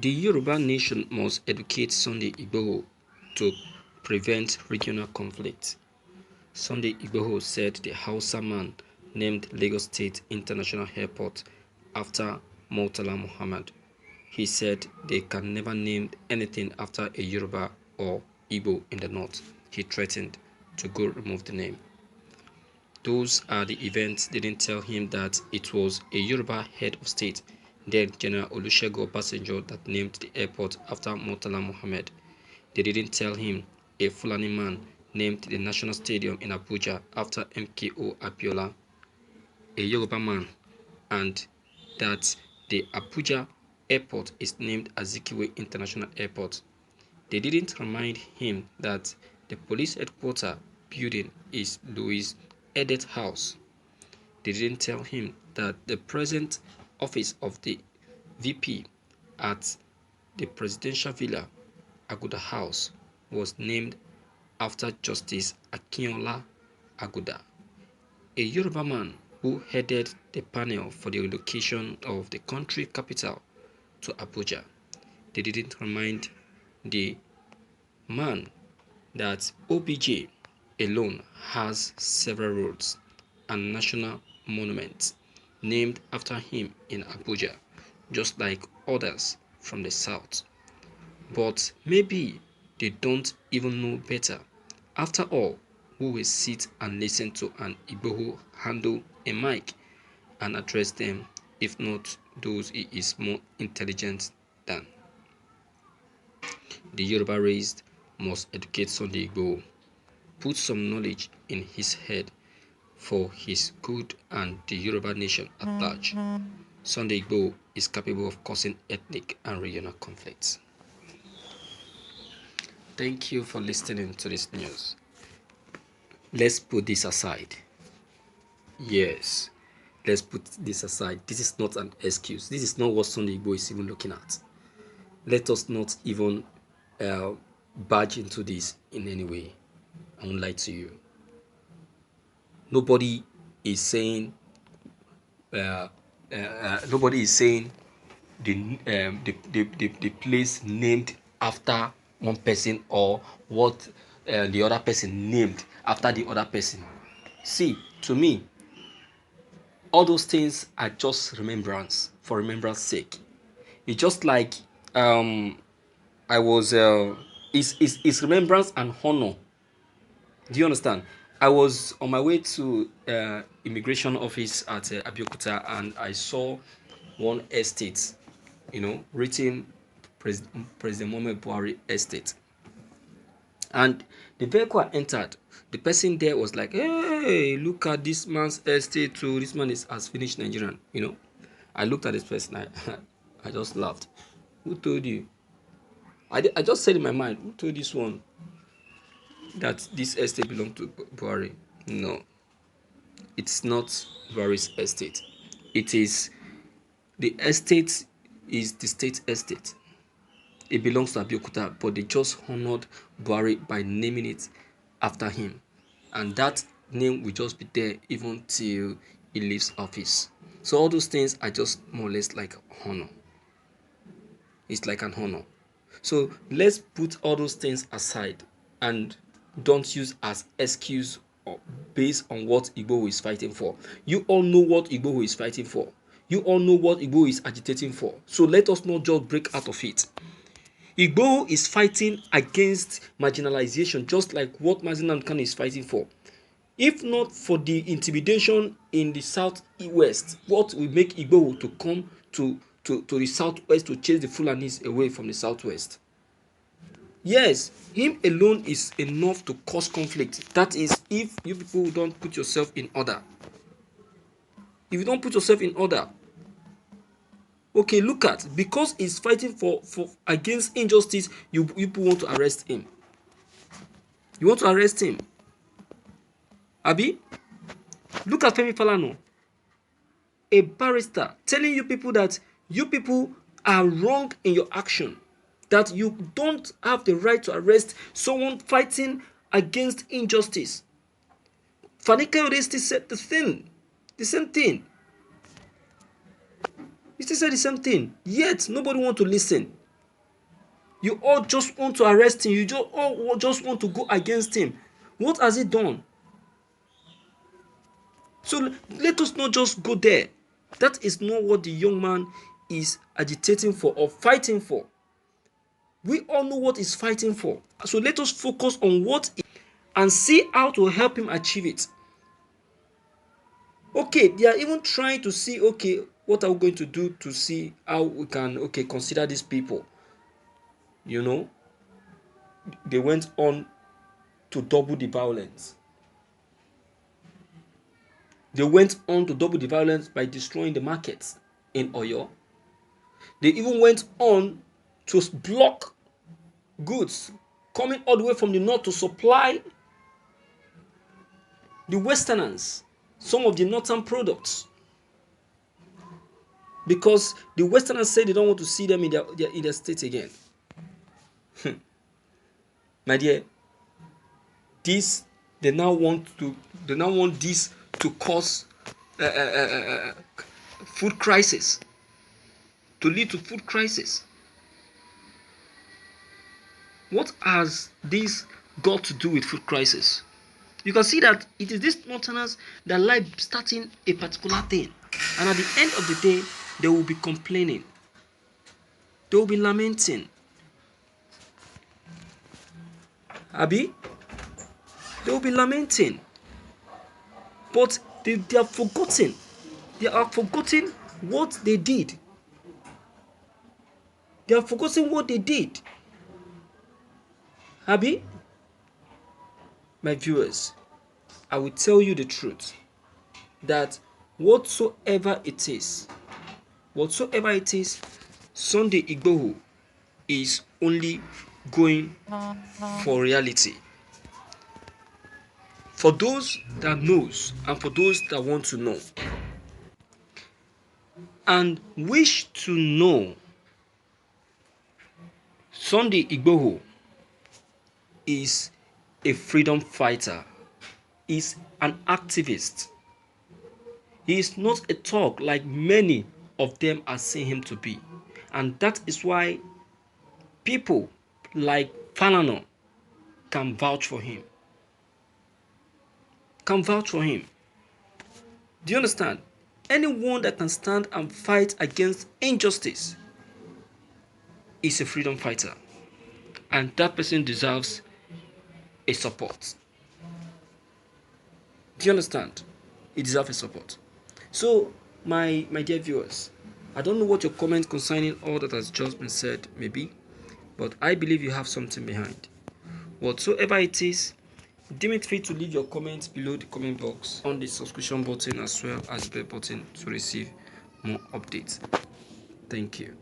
The Yoruba nation must educate Sunday Igboho to prevent regional conflict. Sunday Igboho said the Hausa man named Lagos State International Airport after Murtala Muhammad. He said they can never name anything after a Yoruba or Igbo in the north. He threatened to go remove the name. Those are the events didn't tell him that it was a Yoruba head of state, then General Olusegun Obasanjo, that named the airport after Murtala Muhammad. They didn't tell him a Fulani man named the National Stadium in Abuja after MKO Abiola, a Yoruba man, and that the Abuja airport is named Azikiwe International Airport. They didn't remind him that the police headquarters building is Louis Edet House. They didn't tell him that the present office of the VP at the Presidential Villa, Aguda House, was named after Justice Akinola Aguda, a Yoruba man who headed the panel for the relocation of the country capital to Abuja. They didn't remind the man that OBJ alone has several roads and national monuments named after him in Abuja, just like others from the south. But maybe they don't even know better. After all, who will sit and listen to an Igboho handle a mic and address them, if not those he is more intelligent than? The Yoruba raised must educate Sunday Igboho, put some knowledge in his head for his good and the Yoruba nation at large. Sunday Igboho is capable of causing ethnic and regional conflicts. Thank you for listening to this news. Let's put this aside. Yes, let's put this aside. This is not an excuse. This is not what Sunday Igboho is even looking at. Let us not even barge into this in any way. I won't lie to you. Nobody is saying nobody is saying the place named after one person or what the other person named after the other person. See, to me, all those things are just remembrance for remembrance sake. It's just like I was it's remembrance and honor. Do you understand? I was on my way to immigration office at Abeokuta, and I saw one estate, written President Muhammad Buhari estate. And the vehicle I entered, the person there was like, "Hey, look at this man's estate too. This man has finished Nigerian." I looked at this person. I just laughed. Who told you? I just said in my mind, who told this one that this estate belonged to Buhari? No, it's not Buhari's estate. The estate is the state estate. It belongs to Abeokuta, but they just honored Buhari by naming it after him. And that name will just be there even till he leaves office. So all those things are just more or less like honor. It's like an honor. So let's put all those things aside and don't use as excuse based on what Igboho is fighting for. You all know what Igboho is fighting for. You all know what Igboho is agitating for. So let us not just break out of it. Igboho is fighting against marginalization, just like what Mazi Nnamdi Kanu is fighting for. If not for the intimidation in the southwest, what will make Igboho to come to the southwest to chase the Fulanis away from the southwest? Yes, him alone is enough to cause conflict. That is, if you people don't put yourself in order. If you don't put yourself in order, okay, look at, because he's fighting for against injustice, you people want to arrest him. You want to arrest him. Abi, look at Femi Falana, a barrister, telling you people that you people are wrong in your action, that you don't have the right to arrest someone fighting against injustice. Fani Kayode still said the same thing. He still said the same thing. Yet nobody want to listen. You all just want to arrest him. You just want to go against him. What has he done? So let us not just go there. That is not what the young man is agitating for or fighting for. We all know what he's fighting for. So let us focus on what and see how to help him achieve it. Okay, they are even trying to see, okay, what are we going to do to see how we can, okay, consider these people. You know, they went on to double the violence. They went on to double the violence by destroying the markets in Oyo. They even went on to block goods coming all the way from the north to supply the Westerners some of the northern products, because the Westerners say they don't want to see them in their state again. My dear, they now want this to cause food crisis, to lead to food crisis. What has this got to do with food crisis? You can see that it is these northerners that like starting a particular thing, and at the end of the day, they will be complaining. They will be lamenting. Abi? They will be lamenting. But they are forgotten. They are forgetting what they did. They are forgetting what they did. Abi? My viewers, I will tell you the truth, that whatsoever it is, Sunday Igboho is only going for reality. For those that knows and for those that want to know and wish to know, Sunday Igboho is a freedom fighter, is an activist. He is not a thug like many of them are saying him to be. And that is why people like Falana can vouch for him. Do you understand? Anyone that can stand and fight against injustice is a freedom fighter. And that person deserves a support. Do you understand? He deserves a support. So, my dear viewers, I don't know what your comment concerning all that has just been said may be, but I believe you have something behind. Whatsoever it is, deem it free to leave your comments below the comment box, on the subscription button as well as the bell button to receive more updates. Thank you.